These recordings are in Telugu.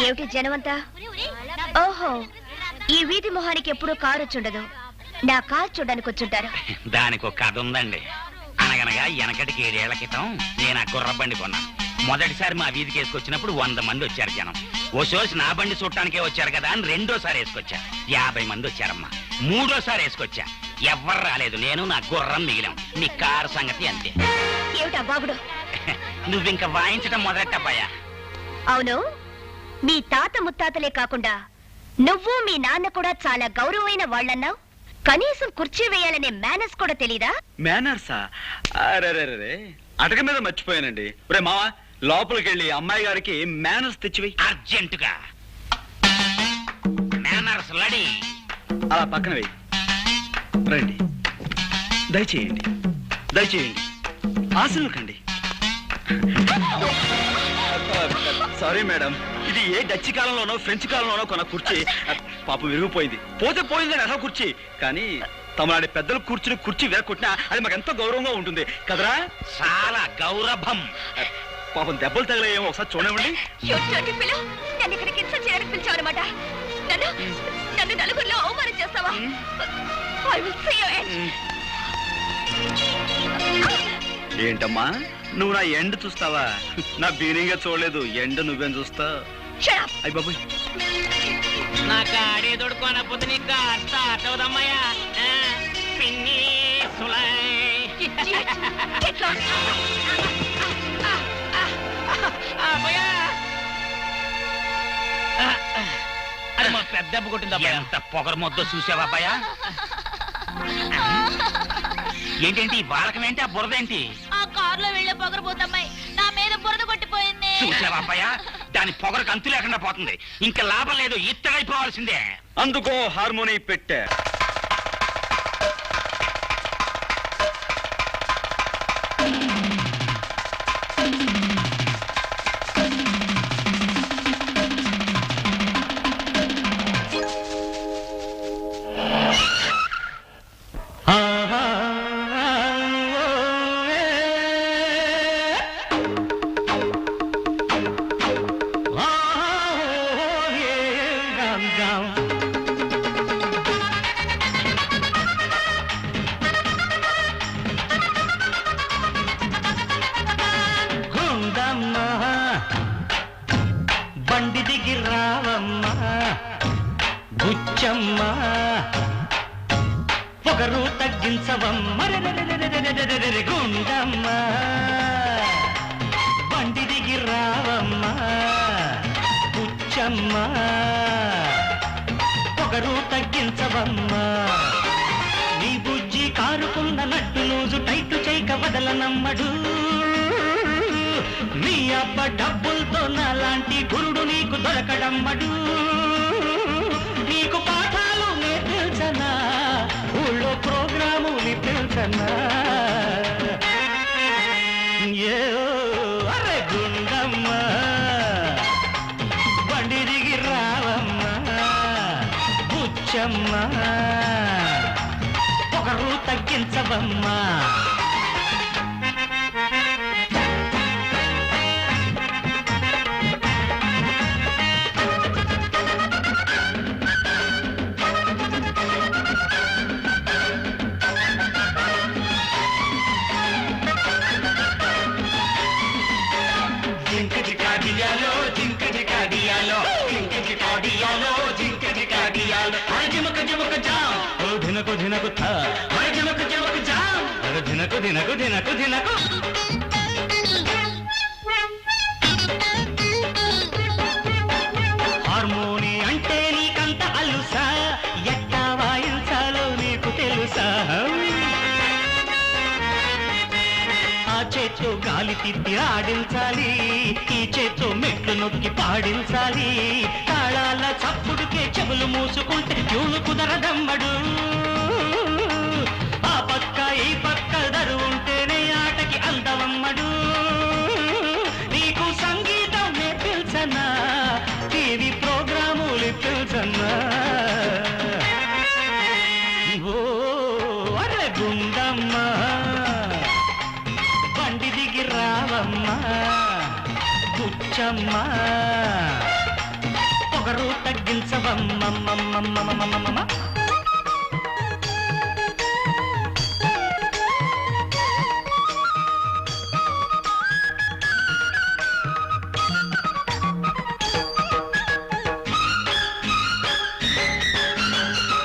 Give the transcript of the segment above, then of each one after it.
ఏమిటి జనమంతా? ఓహో, ఈ వీధి మొహానికి ఎప్పుడు కారు వచ్చుండదు. నా కారు చూడడానికి వచ్చుంటారు. దానికి ఒక కథ ఉందండి. అనగనగా వెనకటికి 7 ఏళ్ల క్రితం నేను ఆ గుర్రబండి కొన్నాను. మొదటిసారి మా వీధికి వేసుకొచ్చినప్పుడు 100 మంది వచ్చారు జనం. ఓ సోసి నా బండి చూడటానికే వచ్చారు కదా అని రెండోసారి వేసుకొచ్చా. 50 మంది వచ్చారమ్మా. మూడోసారి వేసుకొచ్చా. ఎవ్వరు రాలేదు. నేను నా గుర్రం మిగిలాం. మీ కారు సంగతి అంతే. ఏమిటా బాబుడు? నువ్వింక వాయించడం మొదలెట్టబ్బాయా? అవును, మీ తాత ముత్తాతలే కాకుండా నువ్వు మీ నాన్న కూడా చాలా గౌరవమైన వాళ్ళన్నావు. కనీసం కుర్చీ వేయాలనే మేనర్స్ కూడా తెలీదా? మేనర్సా? అరే అటక మీద మర్చిపోయానండి. ఒరే మావా, లోపలికి వెళ్ళి అమ్మాయి గారికి మేనర్స్ తెచ్చివేయి అర్జెంటుగా. మేనర్స్ లడి అలా పక్కన వెయ్యి. రండి, దయచేయండి, దయచేయండి, ఆశలు కండి. సారీ మేడం, ఇది ఏ డచ్ కాలంలోనో ఫ్రెంచ్ కాలంలోనో కొన్న కుర్చీ. పాపం విరిగిపోయింది. పోతే పోయిందని అసలు కుర్చీ. కానీ తమలాంటి పెద్దలు కూర్చుని కుర్చీ వేరకొట్టినా అది మాకు ఎంతో గౌరవంగా ఉంటుంది కదరా? చాలా గౌరవం. పాపం దెబ్బలు తగిలేమో ఒకసారి చూడండి. నన్ను నలుగురిలో అవమానం చేస్తావా? ఏంటమ్మా, నువ్వు నా ఎండ్ చూస్తావా? నా బీనింగా చూడలేదు. ఎండ్ నువ్వేం చూస్తా? అయ్య బాబు, నా కాడే దొడుకోనపోతే నీకు స్టార్ట్ అవుదమ్మయ్యా. పిన్ని అది మా పెద్ద దెబ్బ కొట్టిందా? ఎంత పొగరు మొద్దో చూసావా అబ్బాయా? ఏంటేంటి బాలకమేంటి? ఆ బురదేంటి? ఆ కారులో వెళ్లే పొగరు పోతమ్మాయి నా మీద బురద కొట్టిపోయింది. చూసావా అబ్బాయా? దాని పొగరకు అంతు లేకుండా పోతుంది. ఇంకా లాభం లేదు, ఇత్తడైపోవాల్సిందే. అందుకో హార్మోని పెట్టా. బండి దిగి రావమ్మా బుచ్చమ్మా, పొగరు తగ్గించవమ్మా గుండమ్మా. బండి దిగి రావమ్మా బుచ్చమ్మా, పొగరు తగ్గించవమ్మా. నీ బుజ్జి కారుకున్న నట్టు లూజు టైటు చేయక వదలనమ్మడు. నీ అబ్బ డబ్బులతో నాలాంటి గురుడు నీకు దొరకడమ్మడు. నీకు పాఠాలు నేర్పించనా, ఊళ్ళో ప్రోగ్రాము నిప్పించనా. అరే గుండమ్మా, బండి దిగి రావమ్మా బుచ్చమ్మా, పొగరు తగ్గించవమ్మా. ధినకు ధినకు ధినకు ధినకు ధినకు ధినకు ధినకు. హార్మోని అంటే నీకంత అలుసా, ఎట్టా వాయించాలో నీకు తెలుసా? ఆ చేత్తో గాలి తిప్పి ఆడించాలి, ఈ చేత్తో మెట్లు నొక్కి పాడించాలి. తాళాల చప్పుడుకే చెవులు మూసుకుంటే ట్యూను కుదరదమ్మడు. ఆ పక్క ఈ పక్క దరు ఉంటేనే ఆటకి అందవమ్మడు. నీకు సంగీతం నేర్పించనా, టీవీ ప్రోగ్రాములు పిల్చన్నా. ఓ అరే గుండమ్మా, బండి దిగి రావమ్మా బుచ్చమ్మా, తగ్గించవమ్మమ్మమ్మమ్మమ్మమ్మమ్మ.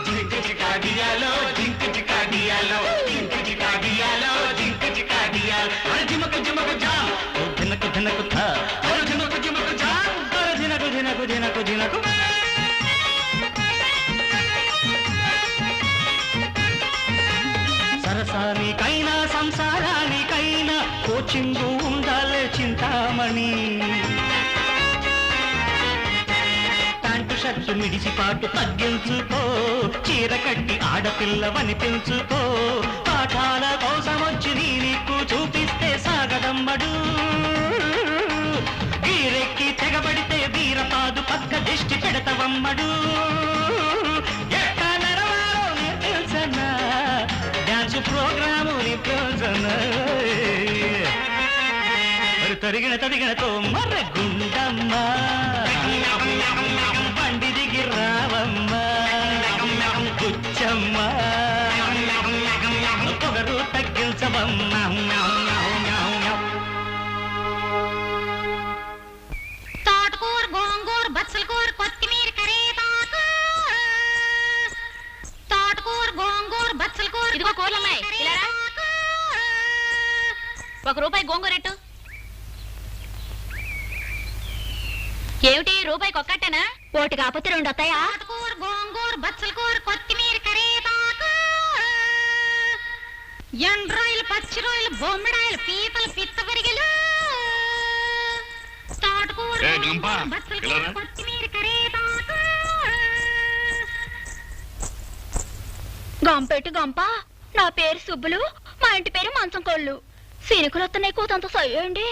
జింకిచికాడియాలో, జింకిచికాడియాలో, జింకిచికాడియాలో, జింకిచికాడియాలో. అరే జిమకు జిమకు జా, ఓ జినకు జినకు థా. అరే జిమకు జిమకు జా, అరే జినకు జినకు జినకు జినకు. సరసానికైనా సంసారానికైనా కోచింగు ఉండాలే చింతామణి. ప్యాంటు షర్టు మిడిసిపాటు తగ్గించుకో, చీర కట్టి ఆడపిల్లవని పెంచుకో. పాఠాల కోసం వచ్చి నీకు చూపిస్తే సాగదమ్మడు. గీరెక్కి తెగబడితే వీరపాదు పక్క దిష్టి పెడతవమ్మడు. ఎట్టా నడవాలో నేర్పించనా, డాన్స్ ప్రోగ్రాము నిప్పించనా. మరి తరిగినతో మర్రగుండమ్మ, బండి దిగి రావమ్మ గుచ్చమ్మ, పొగరు తగ్గించవమ్మ. తోటకూర గోంగూర బచ్చల కూర కొత్తిమీర కరివేపాకు. తోటకూర గోంగూర బచ్చల కూర. ఇదిగో కూరలమ్మాయి, ఇలా రా. ₹1 గోంగూర ఎట్టు. ఏమిటి రూపాయికి ఒక్కటేనా? ఓటి కాకపోతే 2 వస్తాయా? తోటకూర గోంగూర బచ్చల కూర కొత్తిమీర కరివేపాకు. ఎండ్రాయిలు పచ్చి రొయ్యలు బొమ్మడాయిలు పీతలు పిత్త పెరిగలు. తోటకూర ఏ గంప, గోంగూర బచ్చల ఇలా కూర రా. కొత్తిమీర కరివేపాకు. గంపెట్టి గంప, నా పేరు సుబ్బులు, మా ఇంటి పేరు మంచం కోళ్ళు. సీనికులు వస్తున్నాయి, కూతంత సయ్యండి.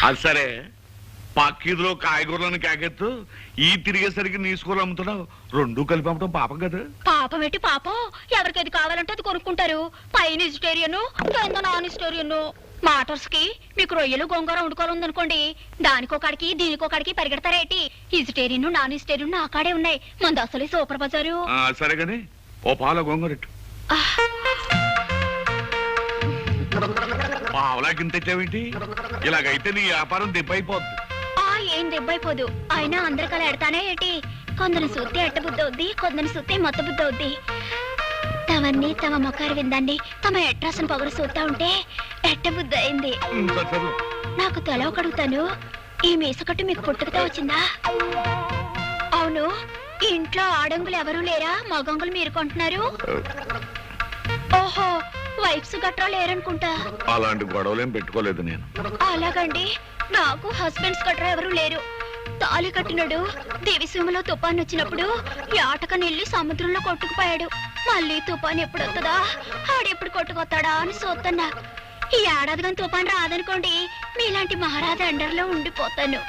అది సరే, పక్కీదులో కాయగూరలను కాకెత్తు, ఈ తిరిగేసరికి నీ స్కూల్ అమ్ముతున్నావు. 2 కలిపి అమ్మటం పాపం కదా. పాపం ఎట్టి పాపం, ఎవరికి అది కావాలంటే అది కొనుక్కుంటారు. పైన వెజిటేరియన్, కింద నాన్ వెజిటేరియన్. మాటర్స్ కి మీకు రొయ్యలు గోంగూర వండుకోవాలనుకోండి, దానికొకడికి దీనికొకడికి పరిగెడతారేటి. వెజిటేరియన్ నాన్ వెజిటేరియన్ నా కాడే ఉన్నాయి. మంది అసలు సూపర్ బజారు. సరే గాని ఓ పాల గొంగరెట్టు. పావలాకింత తెచ్చావేంటి? ఇలాగైతే నీ వ్యాపారం దెబ్బైపోద్ది. ఏం దెబ్బైపోదు, అయినా అందరికలా ఎడతానే ఏంటి. కొందరు సూత్తే ఎట్ట బుద్ధి అవుద్ది, కొందరు సూత్తే మొత్త బుద్ధి అవుద్ది. తవన్నీ తమ మొక్కారు విందండి, తమ ఎట్రాసిన పొగరు చూస్తా ఉంటే ఎట్ట బుద్ధి అయింది. నాకు తెలవ కడుగుతాను, ఈ మీసకట్టు మీకు పుట్టుకతో వచ్చిందా? అవును, ఈ ఇంట్లో ఆడంగులు ఎవరూ లేరా? మగంగులు మీరు కొంటున్నారు. ఓహో, వైఫ్స్ గట్రా లేరనుకుంటా. అలాంటి గొడవలేం పెట్టుకోలేదు నేను. అలాగండి, నాకు హస్బెండ్స్ గట్రా ఎవరూ లేరు. తాళి కట్టినడు దేవిసీమలో తుఫాన్ వచ్చినప్పుడు యాటక నెల్లి సముద్రంలో కొట్టుకుపోయాడు. మళ్ళీ తుఫాన్ ఎప్పుడు వస్తుందా, ఆడెప్పుడు కొట్టుకొస్తాడా అని చూస్తున్నా. ఈ ఏడాది కానీ తుఫాన్ రాదనుకోండి, మీలాంటి మహారాజా అండర్లో ఉండిపోతాను.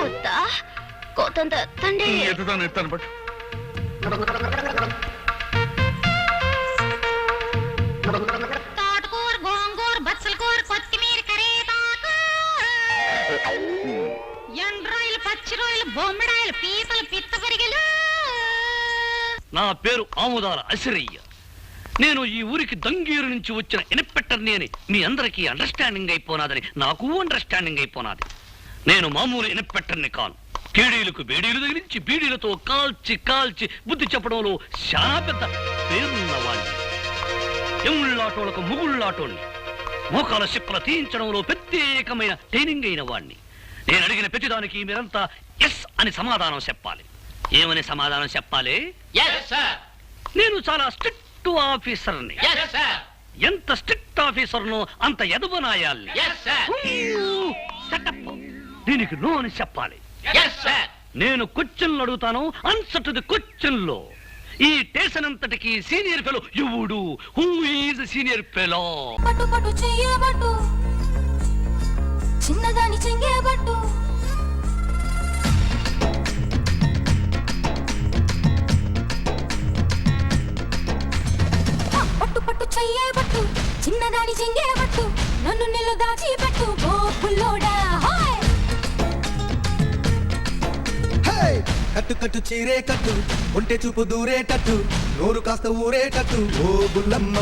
వద్దా కోతంత తండ్రి. ఎత్తాను పట్టు. తోటకూర గోంగూర బచ్చల కూర కొత్తిమీర కరివేపాకు. ఎండ్రాయిలు పచ్చి రొయ్యలు బొమ్మడాయిలు పీతలు పిత్త పెరిగలు. నా పేరు ఆముదాల అసిరయ్య. నేను ఈ ఊరికి దంగీరు నుంచి వచ్చిన ఇన్స్పెక్టర్ని అని మీ అందరికీ అండర్స్టాండింగ్ అయిపోనాదని నాకు అండర్స్టాండింగ్ అయిపోనాది. నేను మామూలు ఇన్స్పెక్టర్ని కాను. కేడీలకు బేడీలు తగిలించి బీడీలతో కాల్చి కాల్చి బుద్ధి చెప్పడంలో చాలా పెద్ద పేరున్న వాడిని. ఎముళ్ళాటోలకు ముగుళ్ళాటోని, మోకాల సిక్కలు తీయించడంలో ప్రత్యేకమైన ట్రైనింగ్ అయిన వాడిని. నేను అడిగిన ప్రతిదానికి మీరంతా ఎస్ అని సమాధానం చెప్పాలి. ఏమని సమాధానం చెప్పాలి? నేను చాలా స్ట్రిక్ట్ ఆఫీసర్ని. ఎంత స్ట్రిక్ట్ ఆఫీసర్నో అంత ఎదవనాయాలి. దీనికి నో అని చెప్పాలి. నేను క్వశ్చన్లు అడుగుతాను, ఆన్సర్ టు ది క్వశ్చన్ లో. ఈ స్టేషన్ అంతటికి సీనియర్ ఫెలో ఎవడు? Who is senior fellow? పట్టు పట్టు చెయ్యబట్టు, చిన్నదాని చెంగేబట్టు. పట్టు పట్టు చెయ్యబట్టు, చిన్నదాని చెంగేబట్టు. నన్ను నిలు దాచి పట్టు. కట్టు కట్టు చీరే కట్టు ఒంటె చూపు దూరేటట్టు నోరు కాస్త ఊరేటట్టు ఓ బుల్లమ్మ